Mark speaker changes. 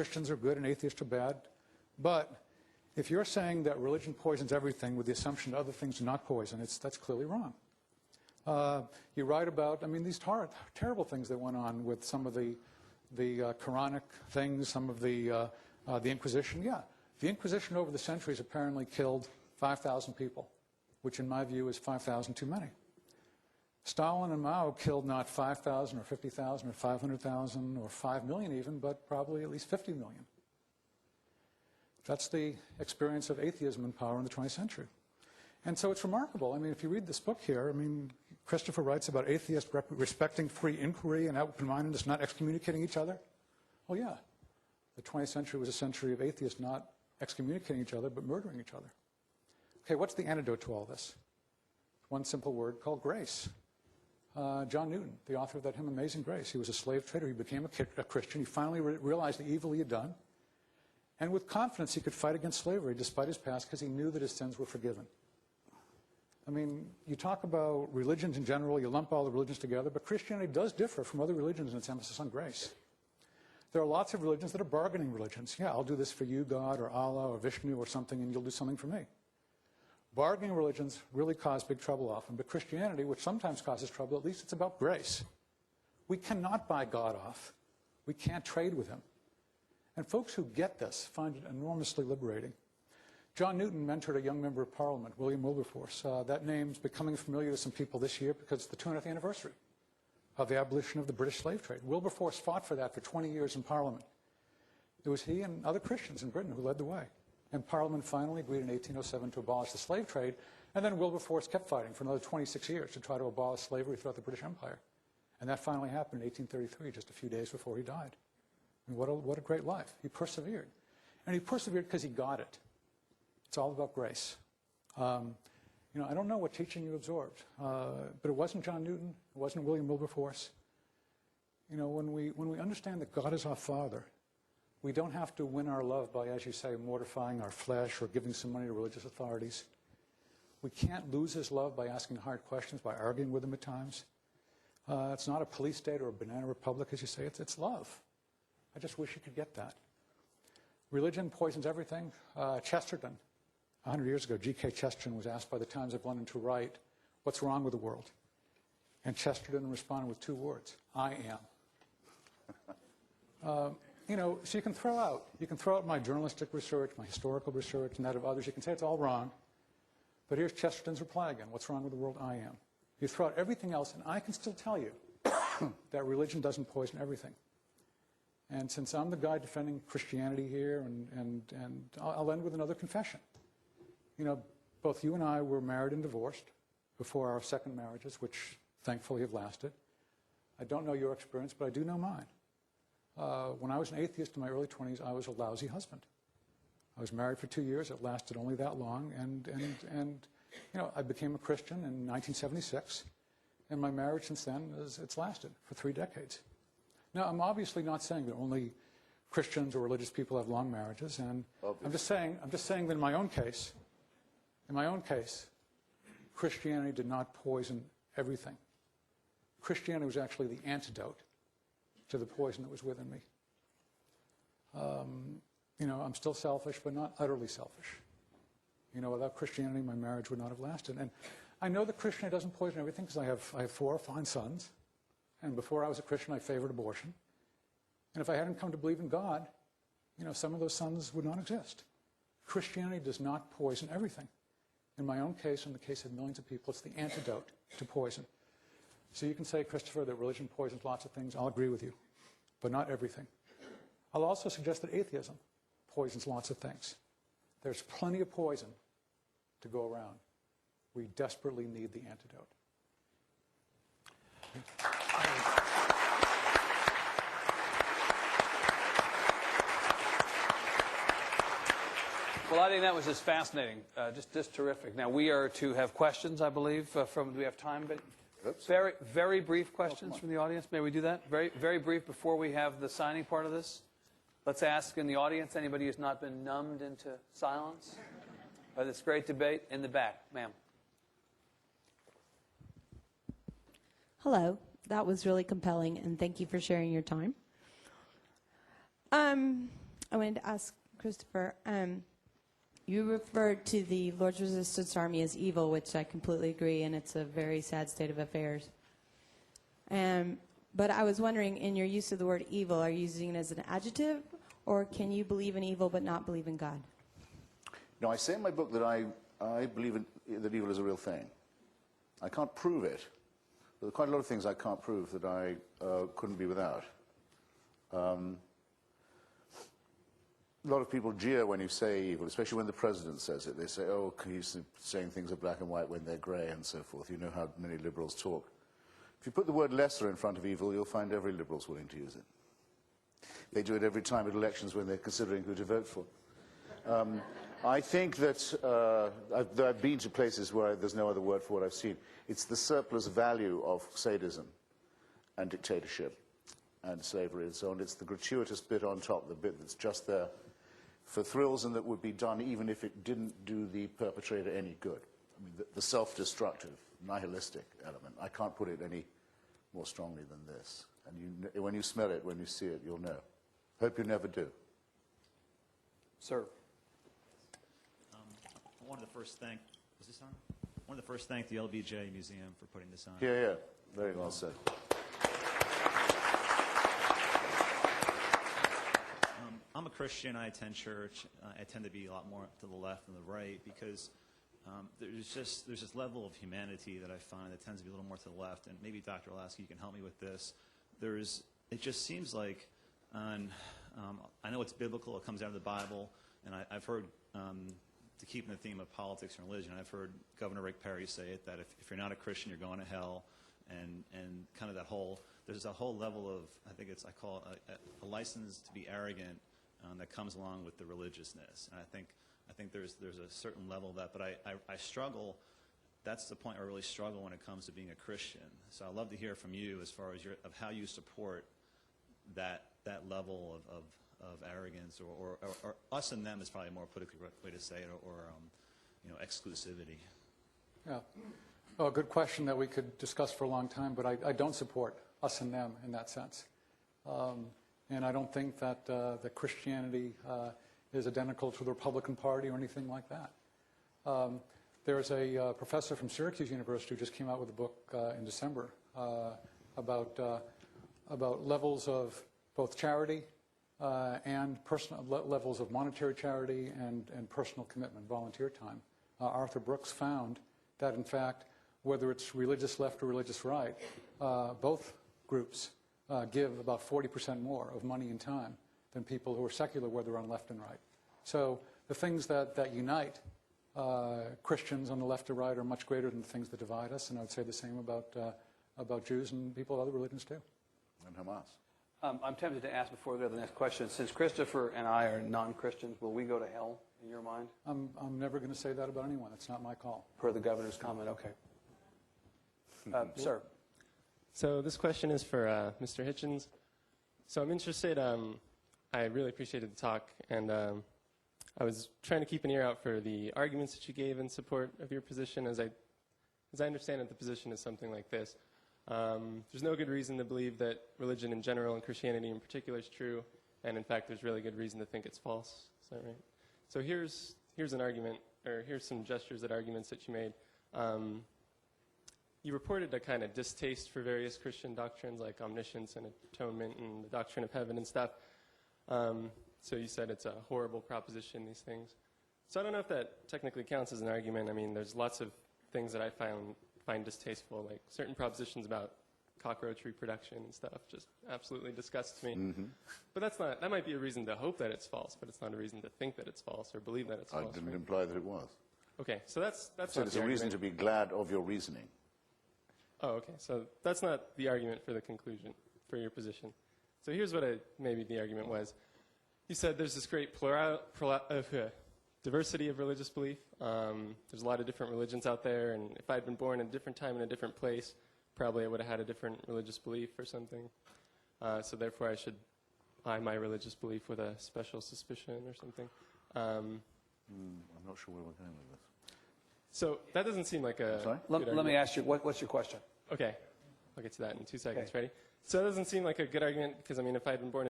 Speaker 1: Christians are good and atheists are bad. But if you're saying that religion poisons everything with the assumption that other things do not poison, that's clearly wrong. You write about, these terrible things that went on with some of the Quranic things, some of the Inquisition. Yeah, the Inquisition over the centuries apparently killed 5,000 people, which in my view is 5,000 too many. Stalin and Mao killed not 5,000 or 50,000 or 500,000 or 5 million even, but probably at least 50 million. That's the experience of atheism in power in the 20th century. And so it's remarkable. If you read this book here, Christopher writes about atheists respecting free inquiry and open-mindedness, not excommunicating each other. Well, yeah, the 20th century was a century of atheists not excommunicating each other, but murdering each other. Okay, what's the antidote to all this? One simple word called grace. John Newton, the author of that hymn, Amazing Grace, he was a slave trader. He became a Christian. He finally realized the evil he had done. And with confidence, he could fight against slavery despite his past because he knew that his sins were forgiven. You talk about religions in general, you lump all the religions together, but Christianity does differ from other religions in its emphasis on grace. There are lots of religions that are bargaining religions. Yeah, I'll do this for you, God, or Allah, or Vishnu, or something, and you'll do something for me. Bargaining religions really cause big trouble often, but Christianity, which sometimes causes trouble, at least it's about grace. We cannot buy God off. We can't trade with him. And folks who get this find it enormously liberating. John Newton mentored a young member of Parliament, William Wilberforce. That name's becoming familiar to some people this year because it's the 200th anniversary of the abolition of the British slave trade. Wilberforce fought for that for 20 years in Parliament. It was he and other Christians in Britain who led the way. And Parliament finally agreed in 1807 to abolish the slave trade, and then Wilberforce kept fighting for another 26 years to try to abolish slavery throughout the British Empire. And that finally happened in 1833, just a few days before he died. What a great life. He persevered. And he persevered because he got it. It's all about grace. I don't know what teaching you absorbed, but it wasn't John Newton. It wasn't William Wilberforce. When we understand that God is our Father, we don't have to win our love by, as you say, mortifying our flesh or giving some money to religious authorities. We can't lose his love by asking hard questions, by arguing with him at times. It's not a police state or a banana republic, as you say. It's love. I just wish you could get that. Religion poisons everything. Chesterton, 100 years ago, G.K. Chesterton was asked by the Times of London to write, "What's wrong with the world?" And Chesterton responded with 2 words, "I am." So you can throw out my journalistic research, my historical research, and that of others. You can say it's all wrong. But here's Chesterton's reply again. What's wrong with the world? I am. You throw out everything else, and I can still tell you that religion doesn't poison everything. And since I'm the guy defending Christianity here, and I'll end with another confession. Both you and I were married and divorced before our second marriages, which thankfully have lasted. I don't know your experience, but I do know mine. When I was an atheist in my early 20s, I was a lousy husband. I was married for 2 years. It lasted only that long. And I became a Christian in 1976. And my marriage since then, it's lasted for 3 decades. Now, I'm obviously not saying that only Christians or religious people have long marriages. And I'm just saying that in my own case, Christianity did not poison everything. Christianity was actually the antidote to the poison that was within me. I'm still selfish, but not utterly selfish. Without Christianity, my marriage would not have lasted. And I know that Christianity doesn't poison everything because I have 4 fine sons. And before I was a Christian, I favored abortion. And if I hadn't come to believe in God, some of those sons would not exist. Christianity does not poison everything. In my own case, in the case of millions of people, it's the antidote to poison. So you can say, Christopher, that religion poisons lots of things. I'll agree with you, but not everything. I'll also suggest that atheism poisons lots of things. There's plenty of poison to go around. We desperately need the antidote.
Speaker 2: Well, I think that was just fascinating, just terrific. Now, we are to have questions, I believe, do we have time? But very, very brief questions from the audience. May we do that? Very, very brief before we have the signing part of this. Let's ask in the audience, anybody who's not been numbed into silence by this great debate. In the back, ma'am.
Speaker 3: Hello. That was really compelling, and thank you for sharing your time. I wanted to ask Christopher, you referred to the Lord's Resistance Army as evil, which I completely agree, and it's a very sad state of affairs. But I was wondering, in your use of the word evil, are you using it as an adjective, or can you believe in evil but not believe in God?
Speaker 4: No, I say in my book that I believe that evil is a real thing. I can't prove it. There are quite a lot of things I can't prove that I couldn't be without. A lot of people jeer when you say evil, especially when the president says it. They say, oh, he's saying things are black and white when they're grey and so forth. You know how many liberals talk. If you put the word lesser in front of evil, you'll find every liberal's willing to use it. They do it every time at elections when they're considering who to vote for. I think that I've been to places where there's no other word for what I've seen. It's the surplus value of sadism and dictatorship and slavery and so on. It's the gratuitous bit on top, the bit that's just there for thrills and that would be done even if it didn't do the perpetrator any good. I mean, the self-destructive, nihilistic element. I can't put it any more strongly than this. And when you smell it, when you see it, you'll know. Hope you never do.
Speaker 2: Sir.
Speaker 5: I wanted to first thank, was this on? I wanted to first thank the LBJ Museum for putting this on.
Speaker 4: Yeah, very well said.
Speaker 5: I'm a Christian. I attend church. I tend to be a lot more to the left than the right because there's this level of humanity that I find that tends to be a little more to the left. And maybe Dr. Olasky, you can help me with this. It just seems like, I know it's biblical. It comes out of the Bible, and I've heard. To keep in the theme of politics and religion, I've heard Governor Rick Perry say it, that if you're not a Christian, you're going to hell, and kind of there's a whole level of, I call it a license to be arrogant that comes along with the religiousness. And I think there's a certain level of that, but I struggle, that's the point I really struggle when it comes to being a Christian. So I'd love to hear from you as far as of how you support that level of arrogance, or us and them is probably a more politically correct way to say it, or exclusivity.
Speaker 1: Yeah. Well, a good question that we could discuss for a long time, but I don't support us and them in that sense. And I don't think that that Christianity is identical to the Republican Party or anything like that. There's a professor from Syracuse University who just came out with a book in December about levels of both charity and personal levels of monetary charity and personal commitment, volunteer time. Arthur Brooks found that, in fact, whether it's religious left or religious right, both groups give about 40% more of money and time than people who are secular, whether on left and right. So the things that unite Christians on the left or right are much greater than the things that divide us, and I would say the same about Jews and people of other religions too.
Speaker 4: And Hamas.
Speaker 2: I'm tempted to ask before we go to the next question. Since Christopher and I are non-Christians, will we go to hell in your mind?
Speaker 1: I'm never going to say that about anyone. It's not my call.
Speaker 2: Per the governor's comment, okay. Sir.
Speaker 6: So this question is for Mr. Hitchens. So I'm interested, I really appreciated the talk, and I was trying to keep an ear out for the arguments that you gave in support of your position. As I understand it, the position is something like this. There's no good reason to believe that religion in general and Christianity in particular is true, and in fact there's really good reason to think it's false. Is that right? So here's an argument, or here's some gestures at arguments that you made. You reported a kind of distaste for various Christian doctrines like omniscience and atonement and the doctrine of heaven and stuff. So you said it's a horrible proposition, these things. So I don't know if that technically counts as an argument. I mean, there's lots of things that I find distasteful, like certain propositions about cockroach reproduction and stuff just absolutely disgusts me. Mm-hmm. But that might be a reason to hope that it's false, but it's not a reason to think that it's false or believe that it's false.
Speaker 4: I didn't imply that it was.
Speaker 6: Okay, so that's
Speaker 4: so there's a reason to be glad of your reasoning.
Speaker 6: Oh, okay, so that's not the argument for the conclusion, for your position. So here's what maybe the argument was. You said there's this great diversity of religious belief. There's a lot of different religions out there, and if I'd been born in a different time in a different place, probably I would have had a different religious belief or something. So therefore I should eye my religious belief with a special suspicion or something.
Speaker 4: I'm not sure where we're going with this.
Speaker 6: So that doesn't seem like a...
Speaker 4: Sorry?
Speaker 2: Let me ask you, what's your question?
Speaker 6: Okay, I'll get to that in 2 seconds. Okay. Ready? So that doesn't seem like a good argument, because I mean, if I'd been born